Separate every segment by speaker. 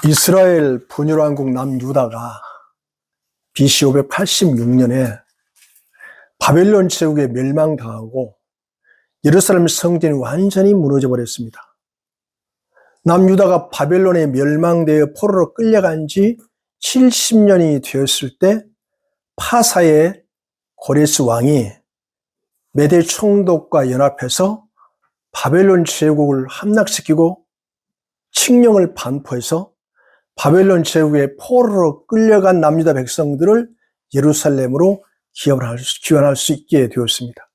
Speaker 1: 이스라엘 분열왕국 남유다가 BC 586년에 바벨론 제국에 멸망당하고 예루살렘 성전이 완전히 무너져 버렸습니다. 남유다가 바벨론에 멸망되어 포로로 끌려간 지 70년이 되었을 때 파사의 고레스 왕이 메대 총독과 연합해서 바벨론 제국을 함락시키고 칙령을 반포해서 바벨론 제국의 포로로 끌려간 남유다 백성들을 예루살렘으로 귀환할 수 있게 되었습니다.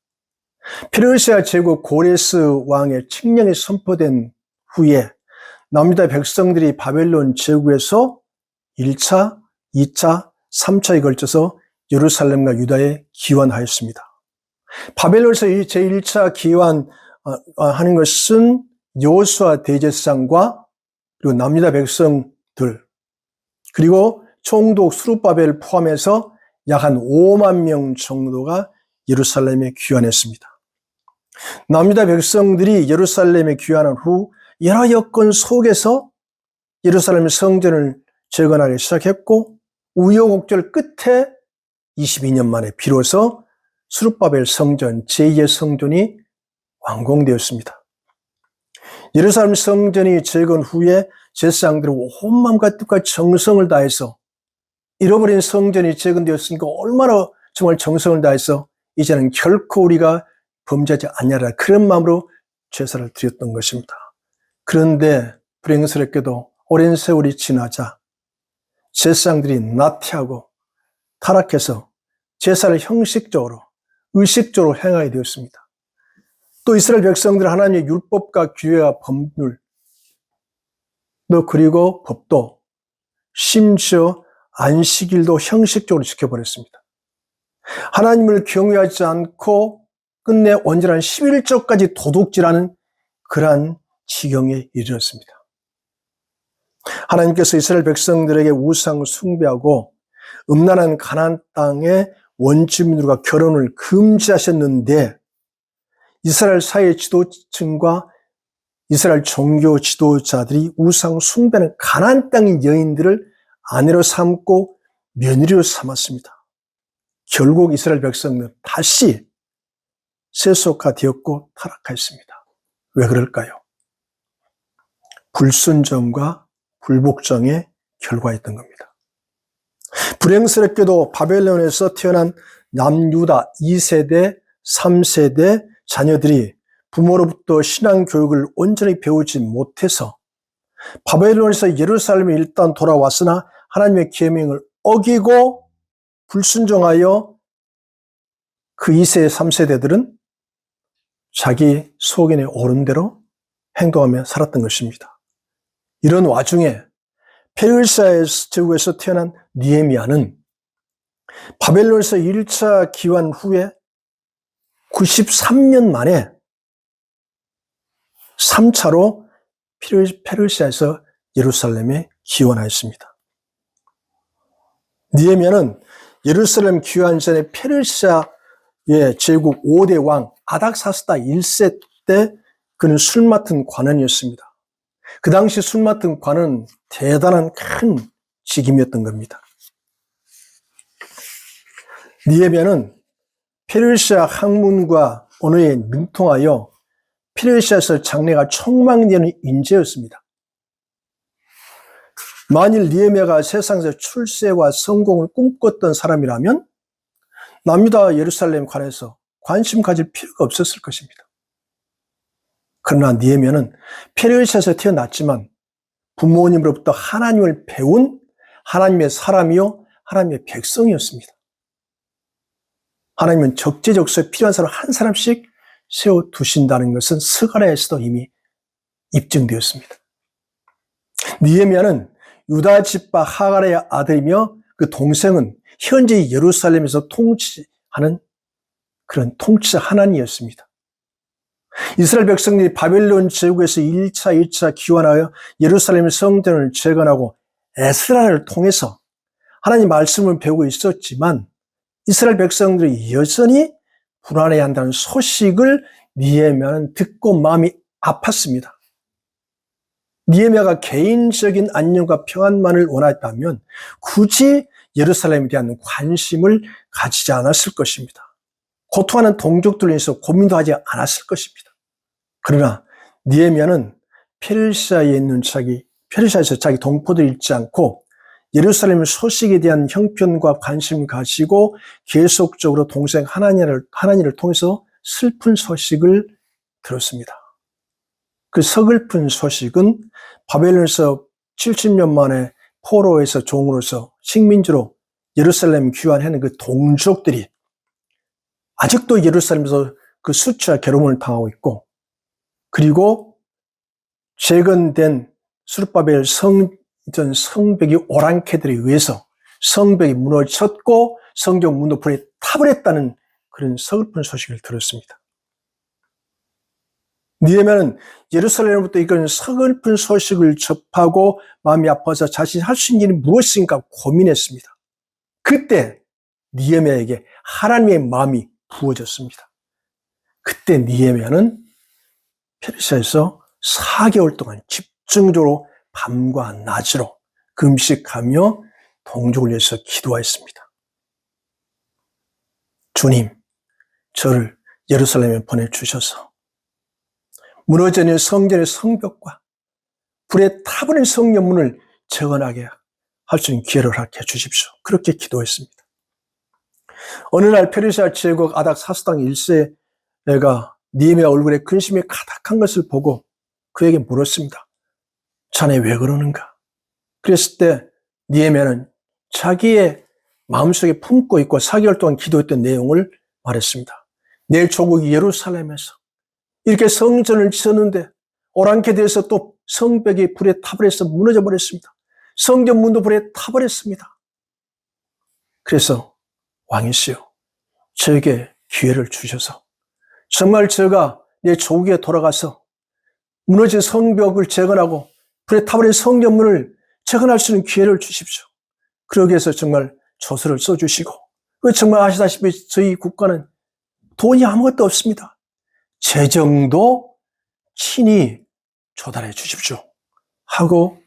Speaker 1: 페르시아 제국 고레스 왕의 칙령이 선포된 후에 남유다 백성들이 바벨론 제국에서 1차, 2차, 3차에 걸쳐서 예루살렘과 유다에 귀환하였습니다. 바벨론에서 제1차 귀환하는 것은 여호수아 대제사장과 그리고 남유다 백성들 그리고 총독 스룹바벨을 포함해서 약 한 5만 명 정도가 예루살렘에 귀환했습니다. 남유다 백성들이 예루살렘에 귀환한 후 여러 여건 속에서 예루살렘 성전을 재건하기 시작했고 우여곡절 끝에 22년 만에 비로소 스룹바벨 성전, 제2의 성전이 완공되었습니다. 예루살렘 성전이 재건 후에 제사장들은 온 마음과 뜻과 정성을 다해서 잃어버린 성전이 재건되었으니까 얼마나 정말 정성을 다해서 이제는 결코 우리가 범죄하지 않냐라 그런 마음으로 제사를 드렸던 것입니다. 그런데 불행스럽게도 오랜 세월이 지나자 제사장들이 나태하고 타락해서 제사를 형식적으로 의식적으로 행하게 되었습니다. 또 이스라엘 백성들은 하나님의 율법과 규례와 법률 또 그리고 법도 심지어 안식일도 형식적으로 지켜버렸습니다. 하나님을 경외하지 않고 끝내 온전한 11조까지 도둑질하는 그러한 지경에 이르렀습니다. 하나님께서 이스라엘 백성들에게 우상 숭배하고 음란한 가나안 땅의 원주민들과 결혼을 금지하셨는데 이스라엘 사회 지도층과 이스라엘 종교 지도자들이 우상 숭배하는 가나안 땅의 여인들을 아내로 삼고 며느리로 삼았습니다. 결국 이스라엘 백성들은 다시 세속화되었고 타락했습니다. 왜 그럴까요? 불순종과 불복종의 결과였던 겁니다. 불행스럽게도 바벨론에서 태어난 남유다 2세대, 3세대 자녀들이 부모로부터 신앙교육을 온전히 배우지 못해서 바벨론에서 예루살렘에 일단 돌아왔으나 하나님의 계명을 어기고 불순종하여 그 2세, 3세대들은 자기 속인에 오른 대로 행동하며 살았던 것입니다. 이런 와중에 페르시아 제국에서 태어난 느헤미야는 바벨론에서 1차 귀환 후에 93년 만에 3차로 페르시아에서 예루살렘에 귀환하였습니다. 느헤미야는 예루살렘 귀환 전에 페르시아의 제국 5대 왕 아닥사스다 1세 때 그는 술 맡은 관원이었습니다. 그 당시 술 맡은 관은 대단한 큰 직임이었던 겁니다. 느헤미야는 페르시아 학문과 언어에 능통하여 페르시아에서 장래가 촉망되는 인재였습니다. 만일 느헤미야가 세상에서 출세와 성공을 꿈꿨던 사람이라면 남유다 예루살렘 관해서 관심 가질 필요가 없었을 것입니다. 그러나 느헤미야는 페르시아에서 태어났지만 부모님으로부터 하나님을 배운 하나님의 사람이요 하나님의 백성이었습니다. 하나님은 적재적소에 필요한 사람 한 사람씩 세워두신다는 것은 스가랴에서도 이미 입증되었습니다. 느헤미야는 유다 지파 하갈의 아들이며 그 동생은 현재 예루살렘에서 통치하는 그런 통치자 하나님이었습니다. 이스라엘 백성들이 바벨론 제국에서 1차, 2차 귀환하여 예루살렘 성전을 재건하고 에스라를 통해서 하나님 말씀을 배우고 있었지만 이스라엘 백성들이 여전히 불안해한다는 소식을 느헤미야는 듣고 마음이 아팠습니다. 느헤미야가 개인적인 안녕과 평안만을 원했다면 굳이 예루살렘에 대한 관심을 가지지 않았을 것입니다. 고통하는 동족들로 인해서 고민도 하지 않았을 것입니다. 그러나 느헤미야는 페르시아에서 자기 동포들 잃지 않고 예루살렘 소식에 대한 형편과 관심을 가지고 계속적으로 동생 하나니를 통해서 슬픈 소식을 들었습니다. 그 서글픈 소식은 바벨론에서 70년 만에 포로에서 종으로서 식민지로 예루살렘 귀환하는 그 동족들이 아직도 예루살렘에서 그 수치와 괴로움을 당하고 있고, 그리고 재건된 스룹바벨 성벽이 오랑캐들에 의해서 성벽이 무너졌고 성전 문도 불에 타버렸다는 그런 서글픈 소식을 들었습니다. 느헤미야는 예루살렘으로부터 이런 서글픈 소식을 접하고 마음이 아파서 자신이 할 수 있는 일이 무엇인가 고민했습니다. 그때 느헤미야에게 하나님의 마음이 부어졌습니다. 그때 느헤미야는 페르시아에서 4개월 동안 집중적으로 밤과 낮으로 금식하며 동족을 위해서 기도하였습니다. 주님, 저를 예루살렘에 보내주셔서 무너져 있는 성전의 성벽과 불에 타버린 성전문을 재건하게 할 수 있는 기회를 허락해 주십시오. 그렇게 기도했습니다. 어느 날 페르시아 제국 아닥사스당 1세가 느헤미야 얼굴에 근심이 가득한 것을 보고 그에게 물었습니다. 자네 왜 그러는가? 그랬을 때 느헤미야는 자기의 마음속에 품고 있고 4개월 동안 기도했던 내용을 말했습니다. 내 조국 예루살렘에서 이렇게 성전을 지었는데 오랑캐들에서 또 성벽이 불에 타버려서 무너져 버렸습니다. 성전 문도 불에 타버렸습니다. 그래서 왕이시여, 저에게 기회를 주셔서 정말 제가 내 조국에 돌아가서 무너진 성벽을 재건하고 불에 타버린 성전 문을 재건할 수 있는 기회를 주십시오. 그러기 위해서 정말 조서를 써주시고, 정말 아시다시피 저희 국가는 돈이 아무것도 없습니다. 재정도 친히 조달해 주십시오 하고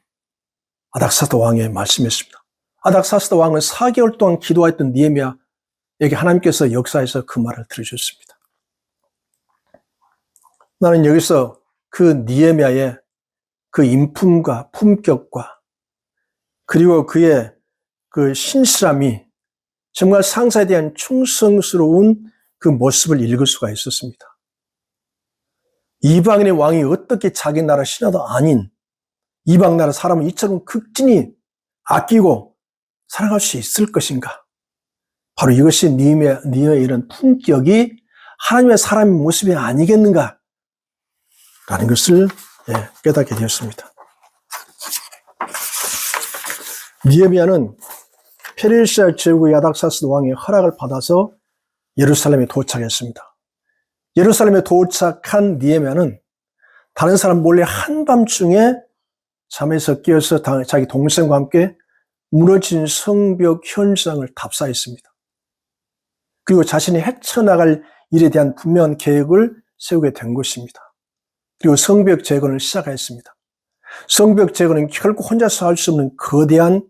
Speaker 1: 아닥사스다 왕에 말씀했습니다. 아닥사스다 왕은 4개월 동안 기도했던 느헤미야에게 하나님께서 역사에서 그 말을 들으셨습니다. 나는 여기서 그 느헤미야의 그 인품과 품격과 그리고 그의 그 신실함이 정말 상사에 대한 충성스러운 그 모습을 읽을 수가 있었습니다. 이방인의 왕이 어떻게 자기 나라 신하도 아닌 이방 나라 사람을 이처럼 극진히 아끼고 사랑할 수 있을 것인가? 바로 이것이 느헤미야의 이런 품격이 하나님의 사람의 모습이 아니겠는가? 라는 것을 깨닫게 되었습니다. 느헤미야는 페르시아 제국의 아닥사스 왕의 허락을 받아서 예루살렘에 도착했습니다. 예루살렘에 도착한 느헤미야는 다른 사람 몰래 한밤중에 잠에서 깨어서 자기 동생과 함께 무너진 성벽 현장을 답사했습니다. 그리고 자신이 헤쳐나갈 일에 대한 분명한 계획을 세우게 된 것입니다. 그리고 성벽 재건을 시작했습니다. 성벽 재건은 결코 혼자서 할 수 없는 거대한,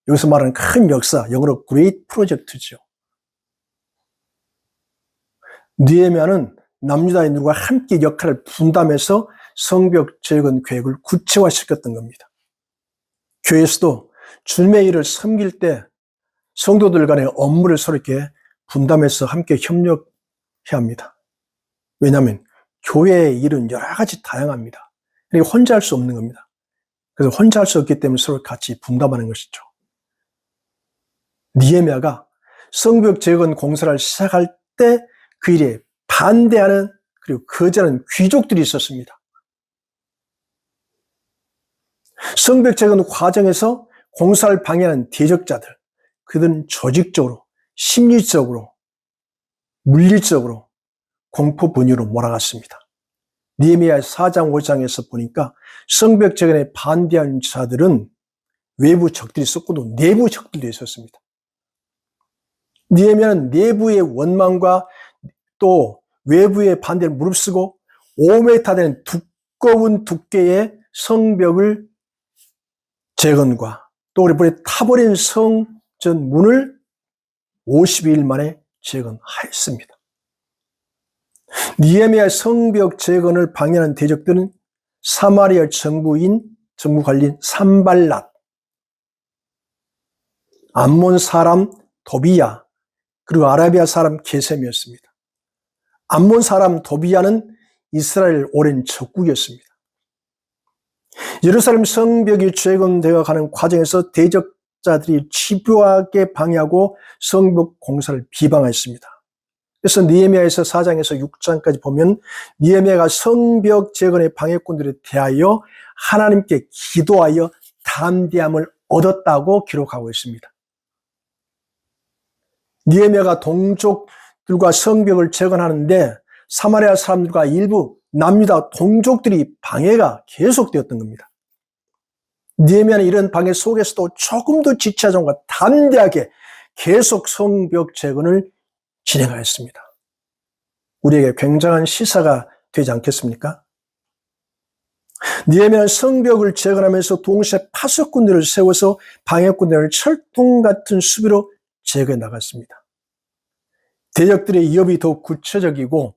Speaker 1: 여기서 말하는 큰 역사, 영어로 great 프로젝트죠. 느헤미야는 남유다의 누가 함께 역할을 분담해서 성벽 재건 계획을 구체화시켰던 겁니다. 교회에서도 주님의 일을 섬길 때 성도들 간의 업무를 서로 이렇게 분담해서 함께 협력해야 합니다. 왜냐하면 교회의 일은 여러 가지 다양합니다. 그러니까 혼자 할 수 없는 겁니다. 그래서 혼자 할 수 없기 때문에 서로 같이 분담하는 것이죠. 느헤미야가 성벽 재건 공사를 시작할 때 그 일에 반대하는 그리고 거절하는 귀족들이 있었습니다. 성벽 재건 과정에서 공사를 방해하는 대적자들, 그들은 조직적으로, 심리적으로, 물리적으로 공포 분위기로 몰아갔습니다. 느헤미야 4장 5장에서 보니까 성벽 재건에 반대한 자들은 외부 적들이 있었고도 내부 적들도 있었습니다. 느헤미야는 내부의 원망과 또 외부의 반대를 무릅쓰고 5m 되는 두꺼운 두께의 성벽을 재건과 또 우리 불에 타버린 성전 문을 52일 만에 재건하였습니다. 느헤미야 성벽 재건을 방해하는 대적들은 사마리아 정부 관리인 산발랏, 암몬 사람 도비야, 그리고 아라비아 사람 게셈이었습니다. 암몬 사람 도비야는 이스라엘 오랜 적국이었습니다. 예루살렘 성벽이 재건되어 가는 과정에서 대적자들이 집요하게 방해하고 성벽 공사를 비방했습니다. 그래서 느헤미야에서 4장에서 6장까지 보면 느헤미야가 성벽 재건의 방해꾼들에 대하여 하나님께 기도하여 담대함을 얻었다고 기록하고 있습니다. 느헤미야가 동족들과 성벽을 재건하는데 사마리아 사람들과 일부 남유다 동족들이 방해가 계속되었던 겁니다. 느헤미야는 이런 방해 속에서도 조금 더 지체하지 않고 담대하게 계속 성벽 재건을 진행하였습니다. 우리에게 굉장한 시사가 되지 않겠습니까? 느헤미야는 성벽을 재건하면서 동시에 파수꾼들을 세워서 방해꾼들을 철통 같은 수비로 제거해 나갔습니다. 대적들의 위협이 더욱 구체적이고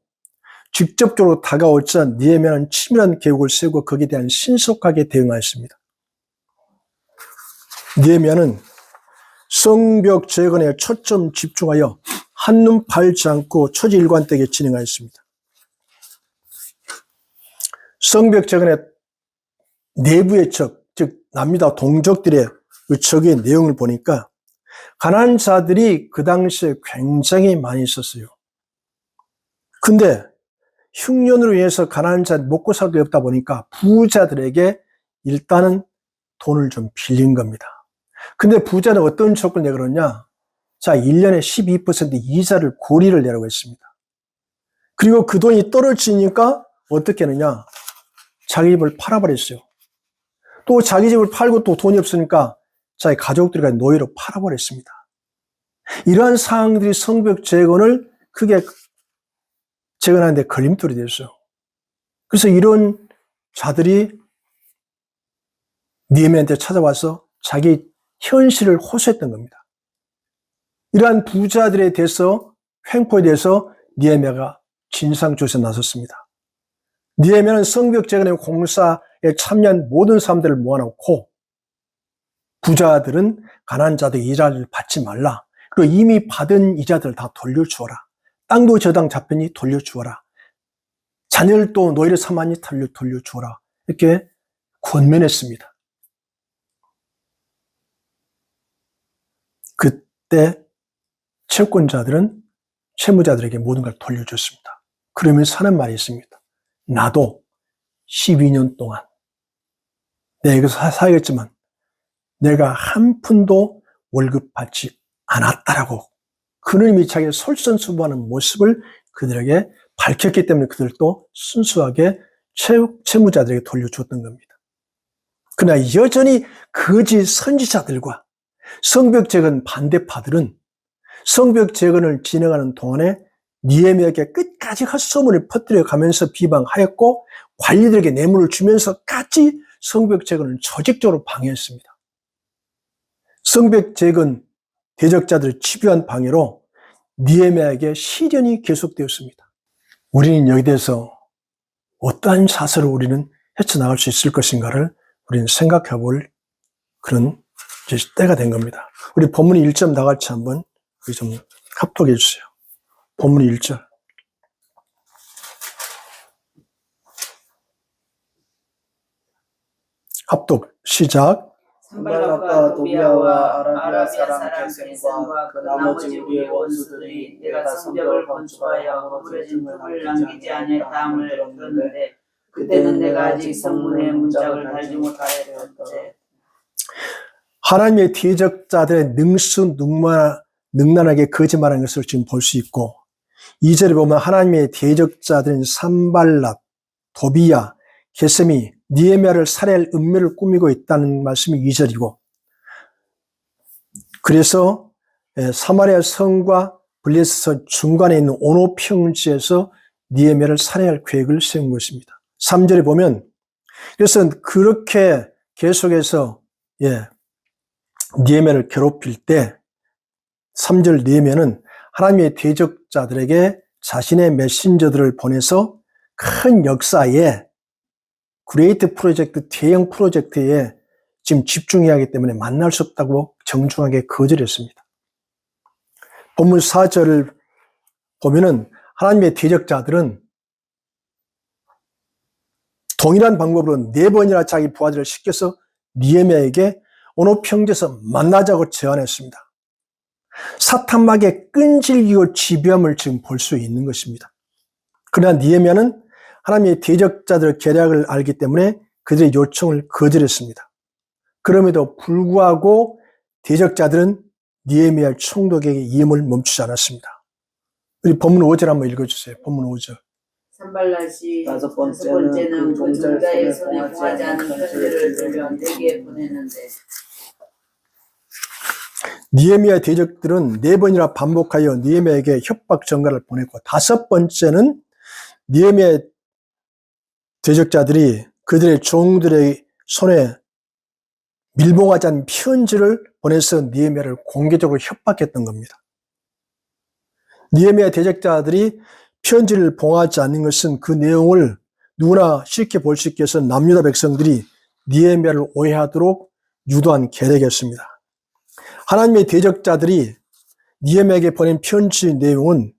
Speaker 1: 직접적으로 다가오자 느헤미야는 치밀한 계획을 세우고 거기에 대한 신속하게 대응하였습니다. 느헤미야는 성벽 재건에 초점 집중하여 한눈 팔지 않고 초지일관되게 진행하였습니다. 성벽 재건의 내부의 적, 즉 남유다 동족들의 그 적의 내용을 보니까 가난한 자들이 그 당시에 굉장히 많이 있었어요. 근데 흉년으로 인해서 가난한 자들 먹고 살 게 없다 보니까 부자들에게 일단은 돈을 좀 빌린 겁니다. 근데 부자는 어떤 조건을 내걸었냐? 자, 1년에 12% 이자를 고리를 내라고 했습니다. 그리고 그 돈이 떨어지니까 어떻게 하느냐? 자기 집을 팔아버렸어요. 또 자기 집을 팔고 또 돈이 없으니까 자기 가족들과 노예로 팔아버렸습니다. 이러한 상황들이 성벽 재건을 크게 재건하는 데 걸림돌이 됐어요. 그래서 이런 자들이 느헤미야한테 찾아와서 자기 현실을 호소했던 겁니다. 이러한 부자들에 대해서 횡포에 대해서 느헤미야가 진상조사에 나섰습니다. 느헤미야는 성벽 재건의 공사에 참여한 모든 사람들을 모아놓고 부자들은 가난한 자들 이자를 받지 말라. 그리고 이미 받은 이자들을 다 돌려주어라. 땅도 저당 잡혔니 돌려주어라. 자녀를 노예를 삼았니 돌려주어라. 이렇게 권면했습니다. 그때 채권자들은 채무자들에게 모든 걸 돌려줬습니다. 그러면서 하는 말이 있습니다. 나도 12년 동안 내가 여기서 살겠지만 내가 한 푼도 월급 받지 않았다라고 그놈이 자기를 솔선수범하는 모습을 그들에게 밝혔기 때문에 그들도 순수하게 채무자들에게 돌려줬던 겁니다. 그러나 여전히 거짓 선지자들과 성벽 재건 반대파들은 성벽 재건을 진행하는 동안에 느헤미야에게 끝까지 헛소문을 퍼뜨려 가면서 비방하였고 관리들에게 뇌물을 주면서까지 성벽 재건을 조직적으로 방해했습니다. 성벽 재건 대적자들의 집요한 방해로 느헤미야에게 시련이 계속되었습니다. 우리는 여기에 대해서 어떠한 자세로 우리는 헤쳐나갈 수 있을 것인가를 우리는 생각해 볼 그런 때가 된 겁니다. 우리 본문 1점 다 같이 한번 좀 합독해 주세요. 본문 1절. 합독 시작.
Speaker 2: 산발랏과 도비야와 아라비아 사람 게셈과 그 나머지 우리의 원수들이 내가 성벽을 건축하여 허물어진 틈을 남기지 아니했다함을 들었는데 그때는 내가 아직 성문에 문짝을 달지 못하였던데.
Speaker 1: 하나님의 대적자들의 능란하게 거짓말하는 것을 지금 볼 수 있고 2절에 보면 하나님의 대적자들인 산발랏, 도비야, 게셈이 느헤미야를 살해할 음모를 꾸미고 있다는 말씀이 2절이고 그래서 사마리아 성과 블레셋 중간에 있는 오노 평지에서 느헤미야를 살해할 계획을 세운 것입니다. 3절에 보면 그래서 그렇게 계속해서 느헤미야를 괴롭힐 때 3절 느헤미야는 하나님의 대적자들에게 자신의 메신저들을 보내서 큰 역사에 그레이트 프로젝트, 대형 프로젝트에 지금 집중해야 하기 때문에 만날 수 없다고 정중하게 거절했습니다. 본문 4절을 보면은 하나님의 대적자들은 동일한 방법으로 4번이나 자기 부하들을 시켜서 느헤미야에게 어느 평지에서 만나자고 제안했습니다. 사탄막의 끈질기고 지배함을 지금 볼 수 있는 것입니다. 그러나 느헤미야는 하나님의 대적자들의 계략을 알기 때문에 그들의 요청을 거절했습니다. 그럼에도 불구하고 대적자들은 느헤미야의 총독에게 이임을 멈추지 않았습니다. 우리 본문 5절 한번 읽어주세요. 본문 5절.
Speaker 2: 산발랏이
Speaker 3: 다섯
Speaker 2: 번째는
Speaker 3: 번째는
Speaker 2: 그
Speaker 3: 그
Speaker 2: 종자의
Speaker 3: 종자의
Speaker 2: 손에
Speaker 3: 손에
Speaker 2: 구하지 않은
Speaker 3: 구하지
Speaker 2: 편지를
Speaker 3: 않은
Speaker 2: 들려
Speaker 3: 편지를
Speaker 2: 내게 보내는데
Speaker 1: 느헤미야 대적들은 4번이나 반복하여 느헤미야에게 협박 전가를 보냈고 5번째는 느헤미야 대적자들이 그들의 종들의 손에 밀봉하지 않은 편지를 보내서 느헤미야를 공개적으로 협박했던 겁니다. 느헤미야 대적자들이 편지를 봉하지 않는 것은 그 내용을 누구나 쉽게 볼 수 있게 해서 남유다 백성들이 느헤미야를 오해하도록 유도한 계략이었습니다. 하나님의 대적자들이 느헤미야에게 보낸 편지 내용은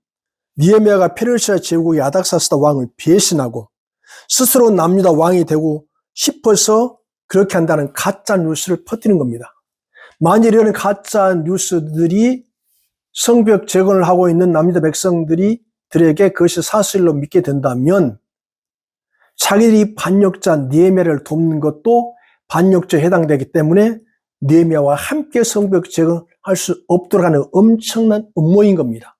Speaker 1: 느헤미야가 페르시아 제국의 아닥사스다 왕을 배신하고 스스로 남유다 왕이 되고 싶어서 그렇게 한다는 가짜 뉴스를 퍼뜨리는 겁니다. 만일 이런 가짜 뉴스들이 성벽 재건을 하고 있는 남유다 백성들에게 그것이 사실로 믿게 된다면 자기들이 반역자 느헤미야를 돕는 것도 반역죄에 해당되기 때문에 느헤미야와 함께 성벽 재건할 수 없도록 하는 엄청난 음모인 겁니다.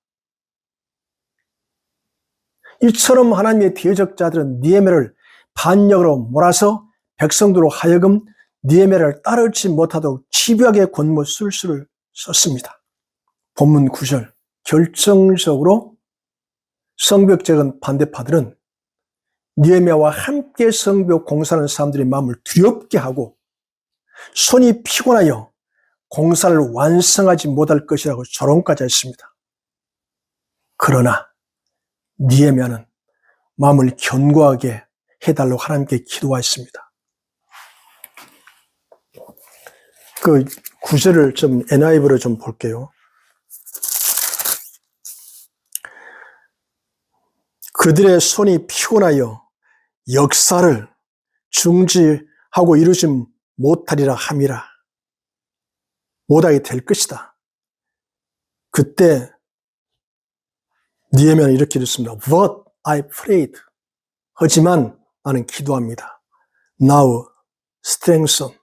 Speaker 1: 이처럼 하나님의 대적자들은 느헤미야를 반역으로 몰아서 백성들로 하여금 느헤미야를 따르지 못하도록 집요하게 권모 술수를 썼습니다. 본문 9절. 결정적으로 성벽 재건 반대파들은 느헤미야와 함께 성벽 공사하는 사람들의 마음을 두렵게 하고 손이 피곤하여 공사를 완성하지 못할 것이라고 조롱까지 했습니다. 그러나 느헤미야는 마음을 견고하게 해달라고 하나님께 기도했습니다. 그 구절을 좀 NIV로 좀 볼게요. 그들의 손이 피곤하여 역사를 중지하고 이루지 못하리라 함이라. 못하게 될 것이다. 그때 느헤미야는 이렇게 됐습니다. But I prayed. 하지만 나는 기도합니다. Now strengthen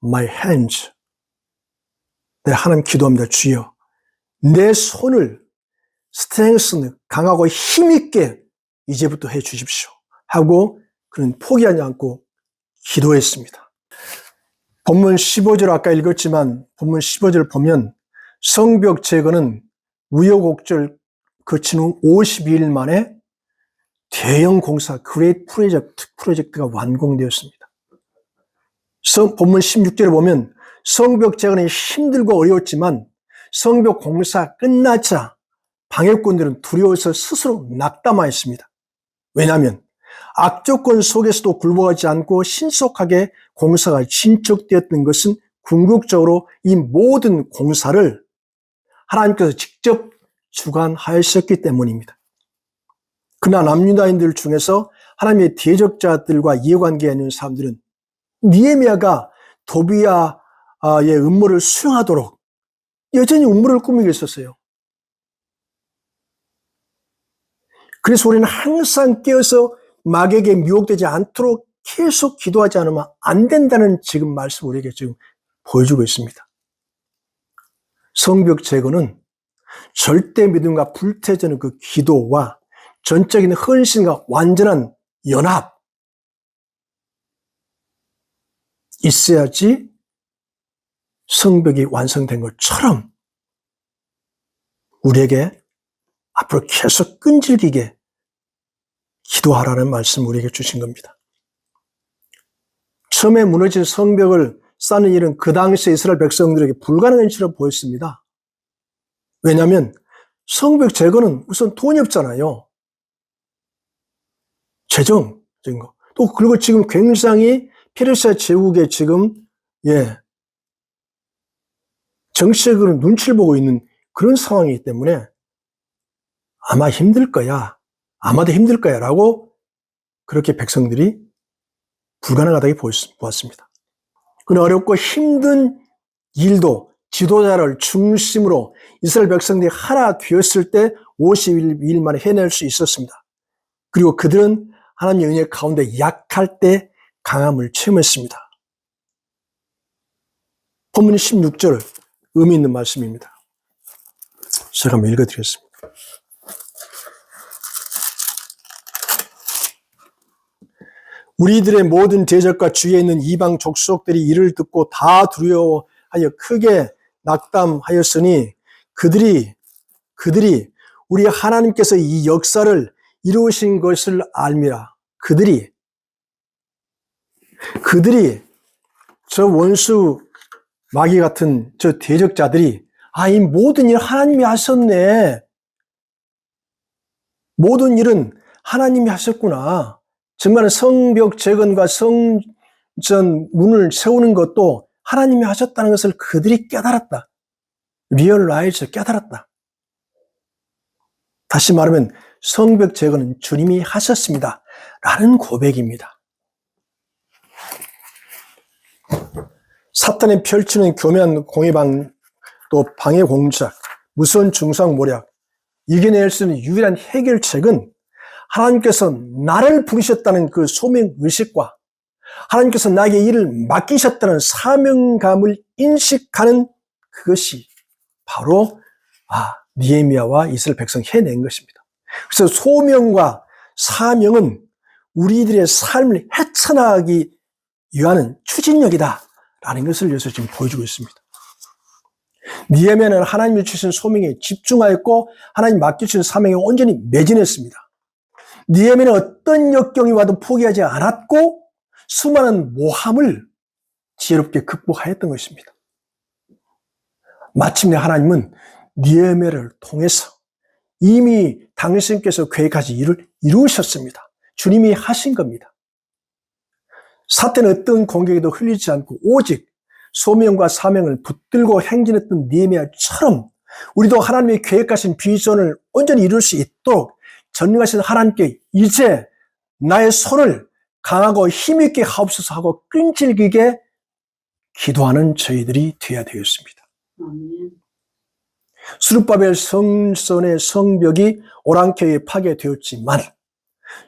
Speaker 1: my hands. 네, 하나님 기도합니다. 주여, 내 손을 strengthen, 강하고 힘있게 이제부터 해 주십시오. 하고 그는 포기하지 않고 기도했습니다. 본문 15절 아까 읽었지만 본문 15절 보면 성벽 재건은 우여곡절 거친 후 52일 만에 대형 공사, 그레이트 프로젝트가 완공되었습니다. 본문 16절에 보면 성벽 재건이 힘들고 어려웠지만 성벽 공사 끝나자 방해꾼들은 두려워서 스스로 낙담하였습니다. 왜냐하면 악조건 속에서도 굴복하지 않고 신속하게 공사가 진척되었던 것은 궁극적으로 이 모든 공사를 하나님께서 직접 주관하셨기 때문입니다. 그러나 남유다인들 중에서 하나님의 대적자들과 이해관계에 있는 사람들은 느헤미야가 도비야의 음모를 수용하도록 여전히 음모를 꾸미고 있었어요. 그래서 우리는 항상 깨어서 마귀에게 미혹되지 않도록 계속 기도하지 않으면 안 된다는 지금 말씀 우리에게 지금 보여주고 있습니다. 성벽 재건은 절대 믿음과 불태저는 그 기도와 전적인 헌신과 완전한 연합 있어야지 성벽이 완성된 것처럼 우리에게 앞으로 계속 끈질기게 기도하라는 말씀 우리에게 주신 겁니다. 처음에 무너진 성벽을 쌓는 일은 그 당시 이스라엘 백성들에게 불가능한 일처럼 보였습니다. 왜냐하면 성벽 재건은 우선 돈이 없잖아요. 재정적인 거. 또 그리고 지금 굉장히 페르시아 제국의 지금 정치적으로 눈치를 보고 있는 그런 상황이기 때문에 아마 힘들 거야. 아마도 힘들 거야. 라고 그렇게 백성들이 불가능하다고 보았습니다. 그런 어렵고 힘든 일도 지도자를 중심으로 이스라엘 백성들이 하나 되었을 때 50일 만에 해낼 수 있었습니다. 그리고 그들은 하나님의 은혜 가운데 약할 때 강함을 체험했습니다. 본문 16절 의미 있는 말씀입니다. 제가 한번 읽어드리겠습니다. 우리들의 모든 대적과 주위에 있는 이방 족속들이 이를 듣고 다 두려워하여 크게 낙담하였으니 그들이 우리 하나님께서 이 역사를 이루신 것을 알미라. 그들이 저 원수 마귀 같은 저 대적자들이 이 모든 일 하나님이 하셨네. 모든 일은 하나님이 하셨구나. 정말 성벽 재건과 성전 문을 세우는 것도 하나님이 하셨다는 것을 그들이 깨달았다. 리얼라이즈 깨달았다. 다시 말하면 성벽 재건은 주님이 하셨습니다. 라는 고백입니다. 사탄이 펼치는 교묘한 공해방 또 방해 공작, 무서운 중상모략 이겨낼 수 있는 유일한 해결책은 하나님께서 나를 부르셨다는 그 소명의식과 하나님께서 나에게 일을 맡기셨다는 사명감을 인식하는 그것이 바로 느헤미야와 이스라엘 백성이 해낸 것입니다. 그래서 소명과 사명은 우리들의 삶을 헤쳐나가기 위한 추진력이다라는 것을 여기서 지금 보여주고 있습니다. 느헤미야는 하나님이 주신 소명에 집중하였고 하나님 맡겨주신 사명에 온전히 매진했습니다. 느헤미야는 어떤 역경이 와도 포기하지 않았고 수많은 모함을 지혜롭게 극복하였던 것입니다. 마침내 하나님은 느헤미야를 통해서 이미 당신께서 계획하신 일을 이루셨습니다. 주님이 하신 겁니다. 사탄은 어떤 공격에도 흘리지 않고 오직 소명과 사명을 붙들고 행진했던 느헤미야처럼 우리도 하나님의 계획하신 비전을 온전히 이룰 수 있도록 전능하신 하나님께 이제 나의 손을 강하고 힘있게 하옵소서 하고 끈질기게 기도하는 저희들이 되어야 되겠습니다. 스룹바벨 성전의 성벽이 오랑캐에 파괴되었지만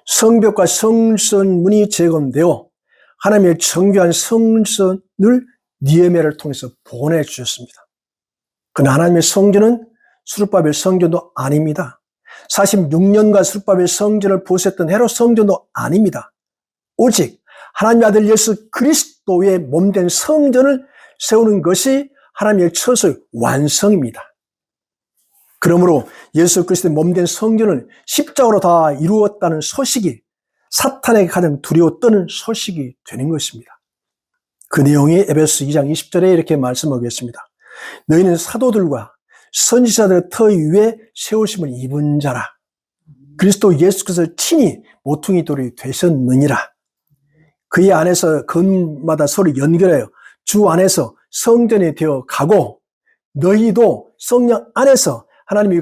Speaker 1: 성벽과 성전 문이 재건되어 하나님의 정교한 성전을 느헤미야를 통해서 보내주셨습니다. 그러나 하나님의 성전은 스룹바벨 성전도 아닙니다. 46년간 스룹바벨 성전을 보셨던 헤롯 성전도 아닙니다. 오직 하나님의 아들 예수 그리스도의 몸된 성전을 세우는 것이 하나님의 처소의 완성입니다. 그러므로 예수 그리스도의 몸된 성전을 십자가로 다 이루었다는 소식이 사탄에게 가장 두려워 떠는 소식이 되는 것입니다. 그 내용이 에베소 2장 20절에 이렇게 말씀하겠습니다. 너희는 사도들과 선지자들의 터 위에 세우심을 입은 자라. 그리스도 예수께서 친히 모퉁이 돌이 되셨느니라. 그의 안에서 건마다 서로 연결하여 주 안에서 성전이 되어 가고 너희도 성령 안에서 하나님이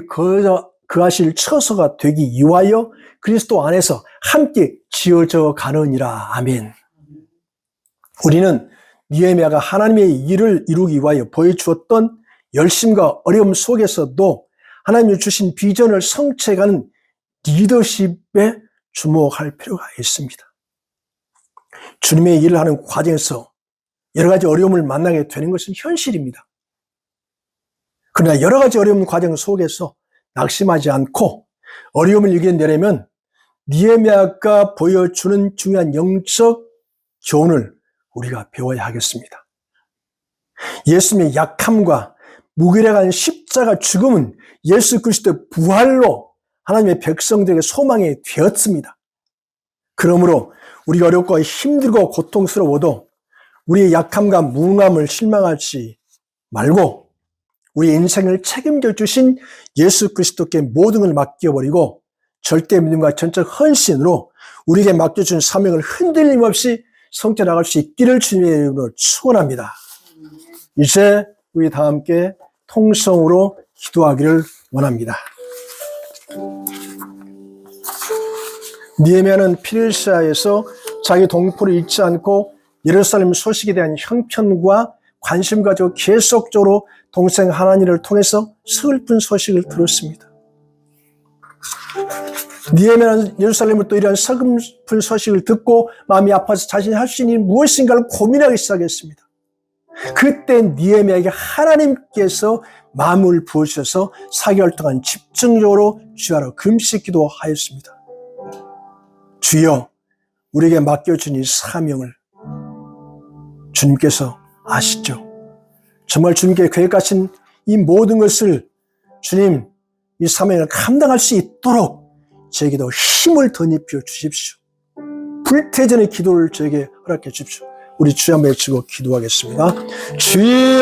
Speaker 1: 거하실 처소가 되기 위하여 그리스도 안에서 함께 지어져 가느니라. 아멘. 우리는 느헤미야가 하나님의 일을 이루기 위하여 보여주었던 열심과 어려움 속에서도 하나님이 주신 비전을 성취해가는 리더십에 주목할 필요가 있습니다. 주님의 일을 하는 과정에서 여러 가지 어려움을 만나게 되는 것은 현실입니다. 그러나 여러 가지 어려운 과정 속에서 낙심하지 않고 어려움을 이겨내려면 느헤미야가 보여주는 중요한 영적 교훈을 우리가 배워야 하겠습니다. 예수님의 약함과 무기력한 십자가 죽음은 예수 그리스도의 부활로 하나님의 백성들에게 소망이 되었습니다. 그러므로 우리가 어렵고 힘들고 고통스러워도 우리의 약함과 무능함을 실망하지 말고 우리 인생을 책임져 주신 예수 그리스도께 모든 걸 맡겨버리고 절대 믿음과 전적 헌신으로 우리에게 맡겨준 사명을 흔들림 없이 성취해 나갈 수 있기를 주님의 이름으로 축원합니다. 이제 우리 다 함께 통성으로 기도하기를 원합니다. 느헤미야는 피르시아에서 자기 동포를 잃지 않고 예루살렘 소식에 대한 형편과 관심 가지고 계속적으로 동생 하나니를 통해서 슬픈 소식을 들었습니다. 느헤미야는 예루살렘을 또 이러한 슬픈 소식을 듣고 마음이 아파서 자신이 할 수 있는 무엇인가를 고민하기 시작했습니다. 그때 느헤미야에게 하나님께서 마음을 부으셔서 4개월 동안 집중적으로 주야로 금식 기도하였습니다. 주여, 우리에게 맡겨준 이 사명을 주님께서 아시죠? 정말 주님께 계획하신 이 모든 것을 주님, 이 사명을 감당할 수 있도록 저에게도 힘을 덧입혀 주십시오. 불태전의 기도를 저에게 허락해 주십시오. 우리 주여 한번 외치고 기도하겠습니다. 주여!